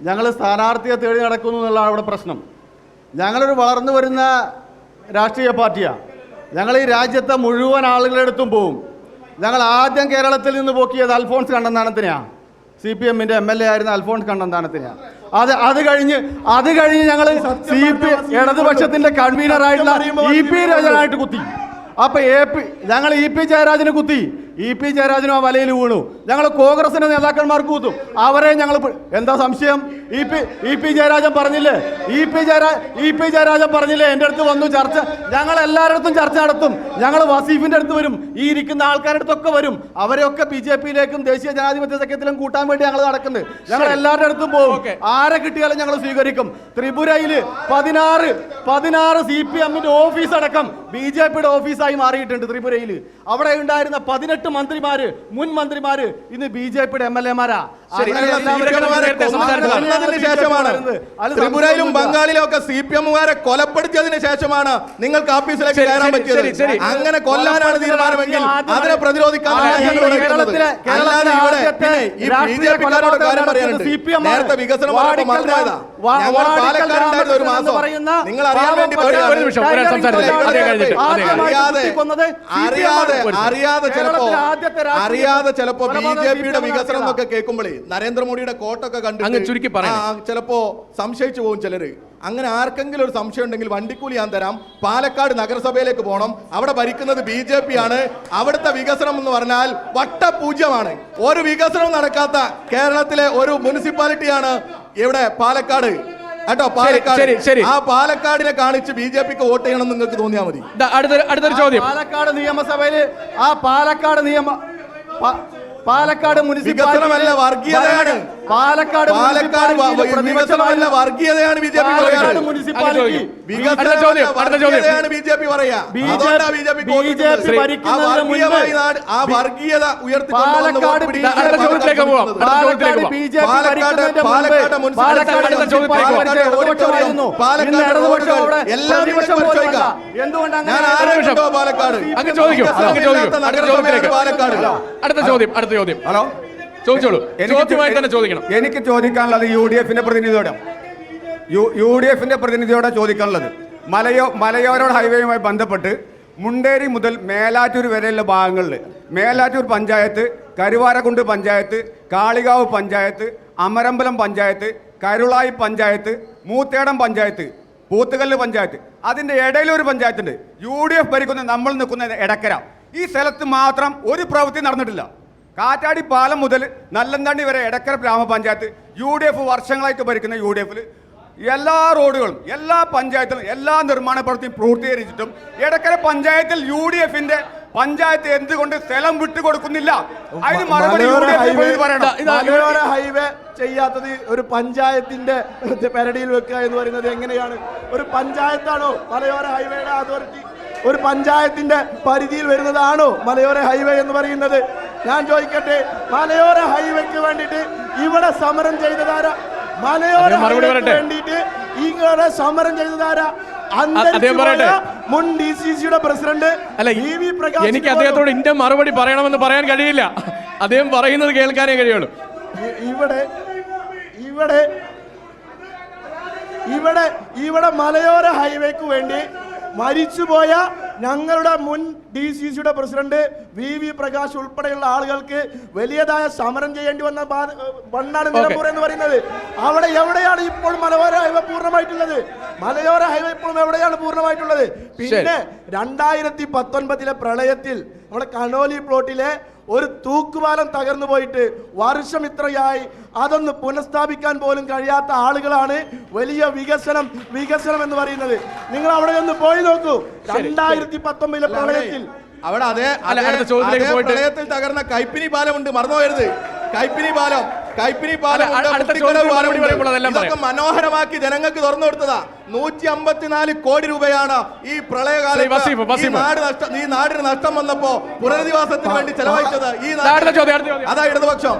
ഞങ്ങൾ സ്ഥാനാർത്ഥിയെ തേടി നടക്കുന്നു എന്നുള്ളതാണ് ഇവിടെ പ്രശ്നം. ഞങ്ങളൊരു വളർന്നു വരുന്ന രാഷ്ട്രീയ പാർട്ടിയാണ്. ഞങ്ങൾ ഈ രാജ്യത്തെ മുഴുവൻ ആളുകളുടെ അടുത്തും പോവും. ഞങ്ങൾ ആദ്യം കേരളത്തിൽ നിന്ന് പോക്കിയത് അൽഫോൺസ് കണ്ണന്താനത്തിനെയാണ്. CPM-ന്റെ MLA ആയിരുന്ന അൽഫോൺസ് കണ്ണന്താനത്തിനെയാണ്. അത് കഴിഞ്ഞ് ഞങ്ങൾ ഇടതുപക്ഷത്തിന്റെ കൺവീനറായിട്ടുള്ള EP രാജനായിട്ട് കുത്തി. അപ്പോൾ ഞങ്ങൾ EP ജയരാജന് കുത്തി. EP ജയരാജനും ആ വലയിൽ വീണു. ഞങ്ങൾ കോൺഗ്രസിന്റെ നേതാക്കന്മാർക്ക് കുത്തും. അവരെ ഞങ്ങൾ എന്താ സംശയം? EP ജയരാജൻ പറഞ്ഞില്ലേ? EP ജയരാജൻ പറഞ്ഞില്ലേ? എൻ്റെ അടുത്ത് വന്നു ചർച്ച. ഞങ്ങൾ എല്ലാവരുടെ ചർച്ച നടത്തും. ഞങ്ങൾ വസീഫിന്റെ അടുത്ത് വരും, ഈ ഇരിക്കുന്ന ആൾക്കാരുടെ അടുത്തൊക്കെ വരും. അവരെയൊക്കെ BJP-യിലേക്കും ദേശീയ ജനാധിപത്യ സഖ്യത്തിലും കൂട്ടാൻ വേണ്ടി ഞങ്ങൾ നടക്കുന്നത്. ഞങ്ങൾ എല്ലാവരുടെ അടുത്തും പോകും. ആരെ കിട്ടിയാലും ഞങ്ങൾ സ്വീകരിക്കും. ത്രിപുരയിൽ 16 CPM-ന്റെ ഓഫീസ് അടക്കം BJP-യുടെ ഓഫീസായി മാറിയിട്ടുണ്ട്. ത്രിപുരയിൽ അവിടെ ഉണ്ടായിരുന്ന 18 മന്ത്രിമാര്, മുൻ മന്ത്രിമാര് ഇന്ന് BJP-യുടെ MLA-മാരാ. ശേഷമാണ് ത്രിപുരയിലും ബംഗാളിലും ഒക്കെ CPM-കാരെ കൊലപ്പെടുത്തിയതിന് ശേഷമാണ് നിങ്ങൾക്ക് ഓഫീസിലേക്ക് കയറാൻ പറ്റിയത്. അങ്ങനെ കൊല്ലാനാണ് തീരുമാനമെങ്കിൽ അതിനെ പ്രതിരോധിക്കാൻ നേരത്തെ വികസനം പാലക്കാടുണ്ടായിരുന്ന ഒരു മാസം നിങ്ങൾ അറിയാൻ വേണ്ടി അറിയാതെ ചിലപ്പോ BJP-യുടെ വികസനം എന്നൊക്കെ കേൾക്കുമ്പോഴേ നരേന്ദ്രമോദിയുടെ കോട്ടൊക്കെ കണ്ടു ചിലപ്പോ സംശയിച്ചു പോകും ചിലര്. അങ്ങനെ ആർക്കെങ്കിലും ഒരു സംശയം ഉണ്ടെങ്കിൽ വണ്ടിക്കൂലി ഞാൻ തരാം. പാലക്കാട് നഗരസഭയിലേക്ക് പോകണം. അവിടെ ഭരിക്കുന്നത് BJP ആണ്. അവിടുത്തെ വികസനം എന്ന് പറഞ്ഞാൽ വട്ടപൂജ്യമാണ്. ഒരു വികസനം നടക്കാത്ത കേരളത്തിലെ ഒരു മുനിസിപ്പാലിറ്റിയാണ് ഇവിടെ പാലക്കാട്. കേട്ടോ, പാലക്കാട്. ആ പാലക്കാടിനെ കാണിച്ച് BJP-ക്ക് വോട്ട് ചെയ്യണം നിങ്ങൾക്ക് തോന്നിയാൽ മതി. അടുത്തൊരു ചോദ്യം. പാലക്കാട് നിയമസഭയില് പാലക്കാട് വികസനമല്ല വർഗീയതയാണ്. പാലക്കാട് വികസനമല്ല വർഗീയതയാണ് BJP പറയാ. ആ വർഗീയത ഹലോ, ചോദിച്ചോളൂ. എനിക്ക് ചോദിക്കാനുള്ളത് UDF-ന്റെ പ്രതിനിധിയോടെ ചോദിക്കാനുള്ളത് മലയോര ഹൈവേയുമായി ബന്ധപ്പെട്ട് മുണ്ടേരി മുതൽ മേലാറ്റൂർ വരെയുള്ള ഭാഗങ്ങളിൽ മേലാറ്റൂർ പഞ്ചായത്ത്, കരുവാരക്കുണ്ട് പഞ്ചായത്ത്, കാളികാവ് പഞ്ചായത്ത്, അമരമ്പലം പഞ്ചായത്ത്, കരുളായി പഞ്ചായത്ത്, മൂത്തേടം പഞ്ചായത്ത്, പൂത്തുകല്ല് പഞ്ചായത്ത്, അതിൻ്റെ ഇടയിലൊരു പഞ്ചായത്തുണ്ട്. UDF ഭരിക്കുന്ന നമ്മൾ നിൽക്കുന്ന എടക്കര. ഈ സ്ഥലത്ത് മാത്രം ഒരു പ്രവൃത്തി നടന്നിട്ടില്ല. കാറ്റാടി പാലം മുതൽ നല്ലന്തണ്ടി വരെ എടക്കര ഗ്രാമപഞ്ചായത്ത് UDF വർഷങ്ങളായിട്ട് ഭരിക്കുന്ന UDF-ൽ എല്ലാ റോഡുകളും എല്ലാ പഞ്ചായത്തിലും എല്ലാ നിർമ്മാണ പ്രവൃത്തിയും പൂർത്തീകരിച്ചിട്ടും എടക്കര പഞ്ചായത്തിൽ UDF-ന്റെ പഞ്ചായത്ത് എന്തുകൊണ്ട് സ്ഥലം വിട്ടുകൊടുക്കുന്നില്ല? അതിന് മറുപടി മലയോര ഹൈവേ ചെയ്യാത്തത് ഒരു പഞ്ചായത്തിന്റെ പെരടിയിൽ വെക്കുക എന്ന് പറയുന്നത് എങ്ങനെയാണ്? ഒരു പഞ്ചായത്താണോ മലയോര ഹൈവേയുടെ അതോറിറ്റി? ഒരു പഞ്ചായത്തിന്റെ പരിധിയിൽ വരുന്നതാണോ മലയോര ഹൈവേ എന്ന് പറയുന്നത്? ഞാൻ ചോദിക്കട്ടെ, മലയോര ഹൈവേക്ക് വേണ്ടിയിട്ട് ഇവിടെ സമരം ചെയ്തതാരാ? മലയോര ഹൈവേക്ക് വേണ്ടിയിട്ട് ഇവിടെ സമരം ചെയ്തതാരാ? മുൻ DCC-യുടെ പ്രസിഡന്റ് EV പ്രകാശ്. എനിക്ക് അദ്ദേഹത്തോട് ഇന്റെ മറുപടി പറയണമെന്ന് പറയാൻ കഴിയില്ല. അദ്ദേഹം പറയുന്നത് കേൾക്കാനേ കഴിയുള്ളൂ. ഇവിടെ മലയോര ഹൈവേക്ക് വേണ്ടി മരിച്ചുപോയ ഞങ്ങളുടെ മുൻ DCC-യുടെ പ്രസിഡന്റ് VV പ്രകാശ് ഉൾപ്പെടെയുള്ള ആളുകൾക്ക് വലിയതായ സമരം ചെയ്യേണ്ടി വന്ന മണ്ണാണ് നിലമ്പൂർ എന്ന് പറയുന്നത്. അവിടെ എവിടെയാണ് ഇപ്പോൾ മലയോര ഹൈവേ പൂർണ്ണമായിട്ടുള്ളത്? മലയോര ഹൈവേ ഇപ്പോഴും എവിടെയാണ് പൂർണ്ണമായിട്ടുള്ളത്? പിന്നെ 2019 പ്രളയത്തിൽ നമ്മുടെ കനോലി പ്ലോട്ടിലെ ഒരു തൂക്കുപാലം തകർന്നു പോയിട്ട് വർഷം ഇത്രയായി അതൊന്ന് പുനഃസ്ഥാപിക്കാൻ പോലും കഴിയാത്ത ആളുകളാണ് വലിയ വികസനം എന്ന് പറയുന്നത്. നിങ്ങൾ അവിടെ ഒന്ന് പോയി നോക്കൂ. 2019 പ്രളയത്തിൽ അവിടെ പ്രളയത്തിൽ തകർന്ന കൈപ്പിനി പാലമുണ്ട്, മറന്നുപോയത്. കൈപ്പിനി പാലം ഇതൊക്കെ മനോഹരമാക്കി ജനങ്ങൾക്ക് തുറന്നു കൊടുത്തതാ. 154 കോടി രൂപയാണ് ഈ പ്രളയകാലത്ത് ഈ നാടിന് നഷ്ടം വന്നപ്പോ പുനരധിവാസത്തിന് വേണ്ടി ചെലവഴിച്ചത്. അതാ ഇടതുപക്ഷം.